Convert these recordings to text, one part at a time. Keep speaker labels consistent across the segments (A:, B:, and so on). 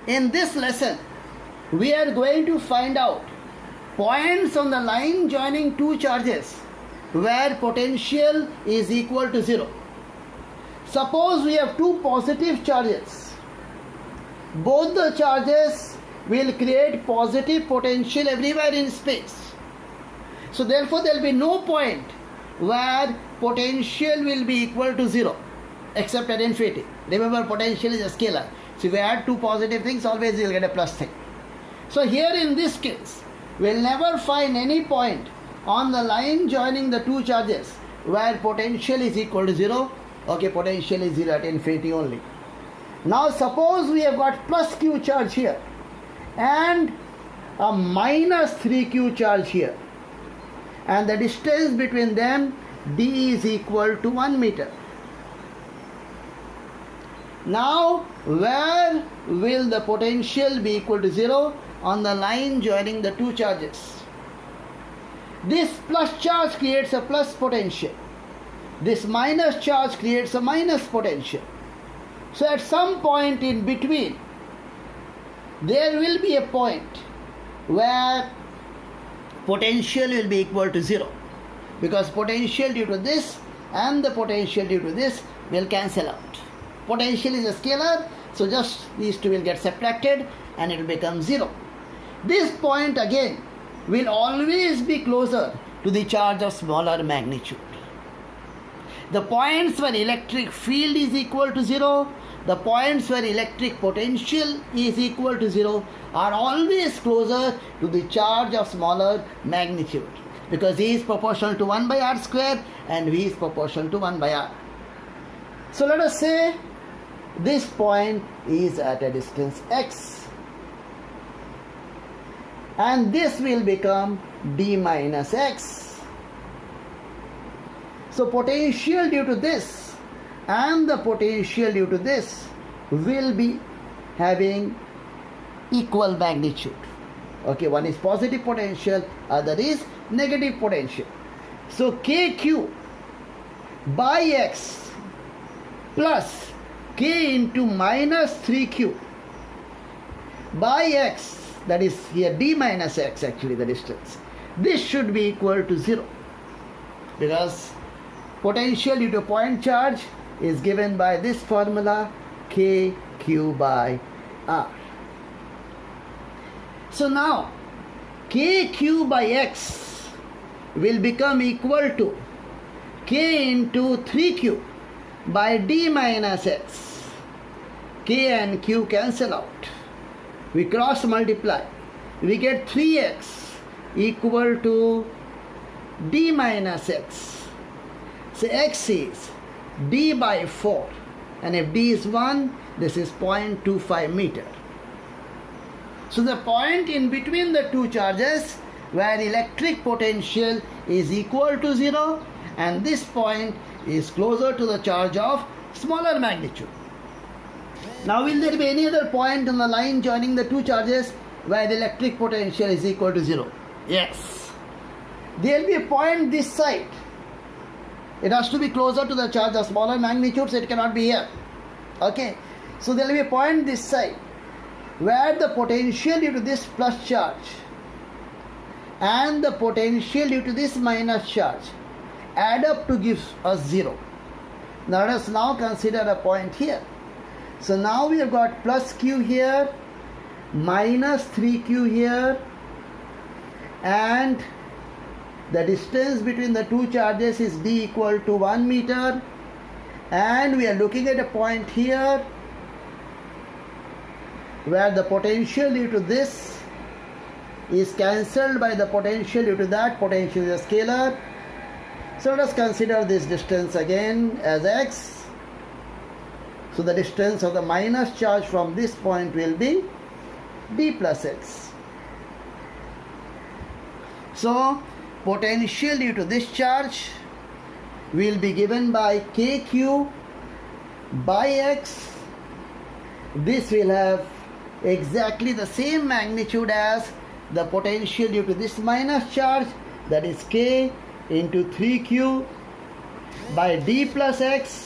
A: In this lesson, we are going to find out points on the line joining two charges where potential is equal to 0. Suppose we have two positive charges. Both the charges will create positive potential everywhere in space. So therefore there will be no point where potential will be equal to 0 except at infinity. Remember, potential is a scalar. So if we add two positive things, always you will get a plus thing. So here in this case, we will never find any point on the line joining the two charges where potential is equal to 0. Okay, potential is 0 at infinity only. Now suppose we have got plus q charge here and a minus 3q charge here, and the distance between them d is equal to 1 meter. Now where will the potential be equal to 0? On the line joining the two charges. This plus charge creates a plus potential. This minus charge creates a minus potential. So at some point in between, there will be a point where potential will be equal to 0, because potential due to this and the potential due to this will cancel out. Potential is a scalar, so just these two will get subtracted and it will become 0. This point again will always be closer to the charge of smaller magnitude. The points where electric field is equal to 0, the points where electric potential is equal to 0 are always closer to the charge of smaller magnitude, because E is proportional to 1 by r square and V is proportional to 1 by r. So let us say this point is at a distance x, and this will become d minus x. So potential due to this and the potential due to this will be having equal magnitude. Okay, one is positive potential, other is negative potential. So kq by x plus k into minus 3q by x, that is here d minus x, actually the distance, this should be equal to 0, because potential due to point charge is given by this formula kq by r. So now kq by x will become equal to k into 3q by d minus x. K and q cancel out. We cross multiply. We get 3x equal to d minus x. So x is d by 4, and if d is 1, this is 0.25 meter. So the point in between the two charges where electric potential is equal to 0, and this point is closer to the charge of smaller magnitude. Now will there be any other point on the line joining the two charges where the electric potential is equal to 0? Yes. There will be a point this side. It has to be closer to the charge of smaller magnitude, so it cannot be here. Okay. So there will be a point this side where the potential due to this plus charge and the potential due to this minus charge add up to give us 0. Now let us now consider a point here. So now we have got plus q here, minus 3q here, and the distance between the two charges is d equal to 1 meter, and we are looking at a point here where the potential due to this is cancelled by the potential due to that. Potential is a scalar. So let us consider this distance again as x. So the distance of the minus charge from this point will be d plus x. So potential due to this charge will be given by kq by x. This will have exactly the same magnitude as the potential due to this minus charge, that is k into 3q by d plus x.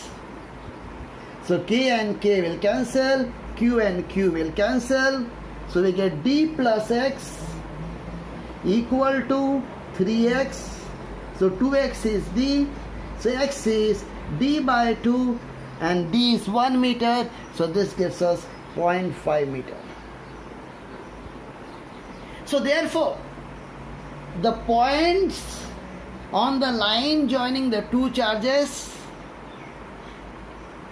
A: So k and k will cancel, q q and q will cancel. So we get d plus x equal to 3x. So 2x is d. So x is d by 2 and d is 1 meter. So this gives us 0.5 meter. So therefore, the points on the line joining the two charges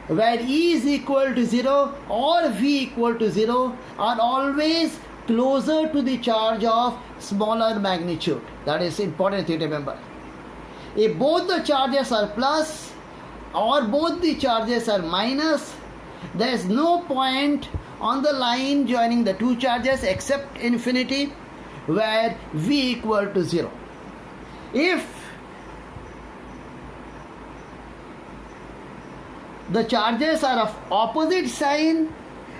A: where E is equal to 0 or V equal to 0 are always closer to the charge of smaller magnitude. That is important to remember. If both the charges are plus or both the charges are minus, there is no point on the line joining the two charges except infinity where V equal to 0. If the charges are of opposite sign,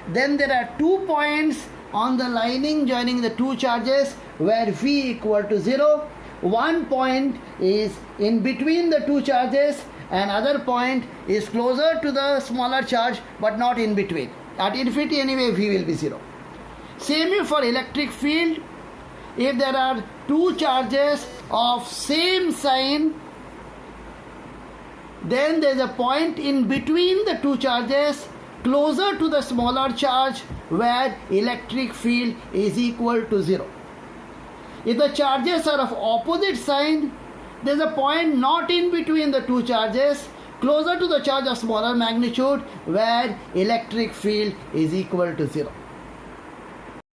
A: then there are 2 points on the lining joining the two charges where V equal to 0. One point is in between the two charges and other point is closer to the smaller charge but not in between. At infinity anyway V will be 0. Same for electric field. If there are two charges of same sign, then there is a point in between the two charges closer to the smaller charge where electric field is equal to 0. If the charges are of opposite sign, there is a point not in between the two charges closer to the charge of smaller magnitude where electric field is equal to 0.